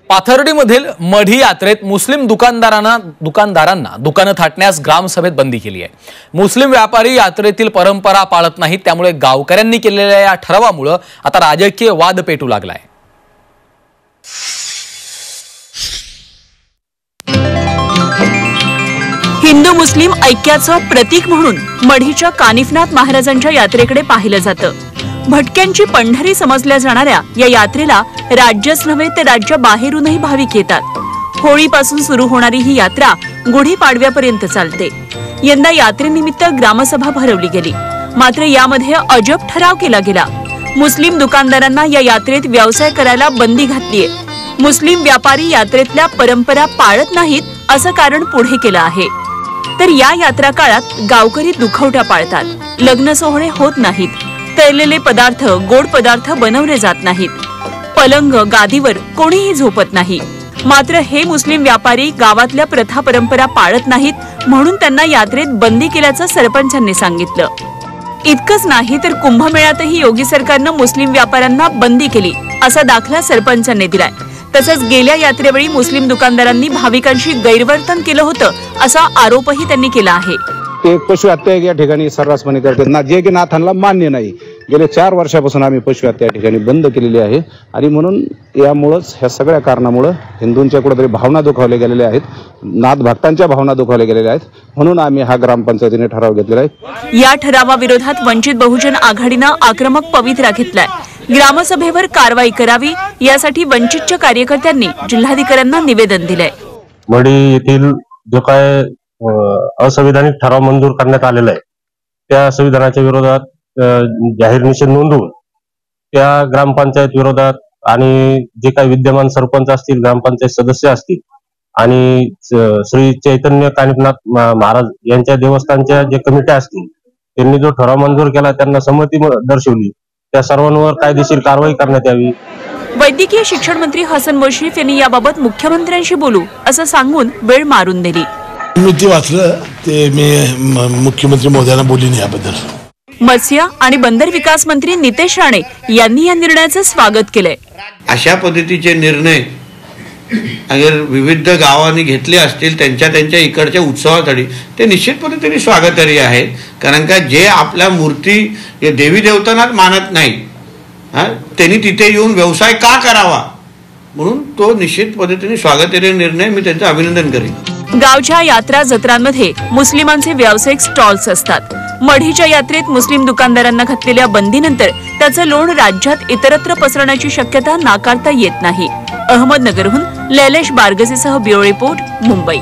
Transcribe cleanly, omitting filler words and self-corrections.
पाथर्डीमधील मढी यात्रेत मुस्लिम दुकानदारांना दुकानं थाटण्यास ग्रामसभेत बंदी केली आहे। मुस्लिम व्यापारी यात्रेतील परंपरा पाळत नाहीत, त्यामुळे गावकऱ्यांनी केलेल्या या ठरावामुळे आता राजकीय वाद पेटू लागलाय। हिंदू मुस्लिम ऐक्याचं प्रतीक म्हणून मढीच्या कानिफनाथ महाराजांच्या यात्रेकडे पाहिलं जातं। भटक्यांची पंढरी समजल्या जाणाऱ्या या यात्रेला राज्यच नव्हे तर राज्याबाहेरूनही भाविक येतात। होळीपासून सुरू होणारी ही यात्रा गुढीपाडव्यापर्यंत चालते। यंदा यात्रेनिमित्त ग्रामसभा भरवली गेली, मात्र यामध्ये अजब ठराव केला गेला। मुस्लिम दुकानदारांना या यात्रेत व्यवसाय करायला बंदी घातलीये। मुस्लिम व्यापारी यात्रेतल्या परंपरा पाळत नाहीत असं कारण पुढे केलं आहे। तर या यात्रा काळात गावकरी दुखवट्या पाळतात, लग्न सोहळे होत नाहीत, तळलेले पदार्थ गोड पदार्थ बनवले जात नाहीत, पलंग गादीवर कोणीही झोपत नाही। मात्र हे मुस्लिम व्यापारी गावातल्या प्रथा परंपरा पाळत नाहीत, म्हणून त्यांना यात्रेत बंदी केल्याचं सरपंचांनी सांगितलं। इतकंच नाही तर कुंभमेळ्यातही योगी सरकारनं मुस्लिम व्यापाऱ्यांना बंदी केली असा दाखला सरपंचांनी दिलाय। तसंच गेल्या यात्रेवेळी मुस्लिम दुकानदारांनी भाविकांशी गैरवर्तन केलं होतं असा आरोपही त्यांनी केला आहे। ते पशु हत्या या ठिकाणी सर्रासपणे करतात ना, जे की नाथांना मान्य नाही। गेले 4 वर्षापासून आम्ही पशु हत्या ठिकाणी बंद केलेली आहे आणि म्हणून यामुळेच ह्या सगळ्या कारणामुळे हिंदूंच्या कुठेतरी भावना दुखावल्या गेलेल्या आहेत, नाथ भक्तांच्या भावना दुखावल्या गेलेल्या आहेत, म्हणून आम्ही हा ग्रामपंचायतीने ठराव घेतलेला आहे। या ठरावाविरोधात वंचित बहुजन आघाडीनं आक्रमक पवित्रा घेतलाय। ग्रामसभेवर कारवाई करावी यासाठी वंचितच्या कार्यकर्त्यांनी जिल्हाधिकाऱ्यांना निवेदन दिलंय। मढी येथील जो काय असंविधानिक ठराव मंजूर करण्यात आलेला आहे त्या संविधानाच्या विरोधात जाहीर निषेध नोंदवून त्या ग्रामपंचायत विरोधात आणि जे काही विद्यमान सरपंच असतील, ग्रामपंचायत सदस्य असतील आणि श्री चैतन्य कानिफनाथ महाराज यांच्या देवस्थानच्या जे कमिट्या असतील त्यांनी जो ठराव मंजूर केला त्यांना संमती दर्शवली, त्या सर्वांवर कायदेशीर कारवाई करण्यात यावी। वैद्यकीय शिक्षण मंत्री हसन मुश्रीफ यांनी याबाबत मुख्यमंत्र्यांशी बोलू असं सांगून वेळ मारून दिली। मी ते वाचलं, ते मी मुख्यमंत्री महोदयांना बोलीन याबद्दल। मत्स्य आणि बंदर विकास मंत्री नितेश राणे यांनी या निर्णयाचं स्वागत केलंय। अशा पद्धतीचे निर्णय अगर विविध गावांनी घेतले असतील त्यांच्या इकडच्या उत्सवासाठी ते निश्चित पद्धतीने स्वागतार्ह आहे। कारण का जे आपल्या मूर्ती देवी देवतांनाच मानत नाही त्यांनी तिथे येऊन व्यवसाय का करावा, म्हणून तो निश्चित पद्धतीने स्वागतार्ह निर्णय, मी त्यांचं अभिनंदन करेन। गावच्या यात्रा जत्रांमध्ये मुस्लिमांचे व्यावसायिक स्टॉल्स असतात। मढीच्या यात्रेत मुस्लिम दुकानदारांना घातलेल्या बंदीनंतर त्याचं लोण राज्यात इतरत्र पसरण्याची शक्यता नाकारता येत नाही। अहमदनगरहून लैलेश बारगसेसह ब्युरो रिपोर्ट, मुंबई।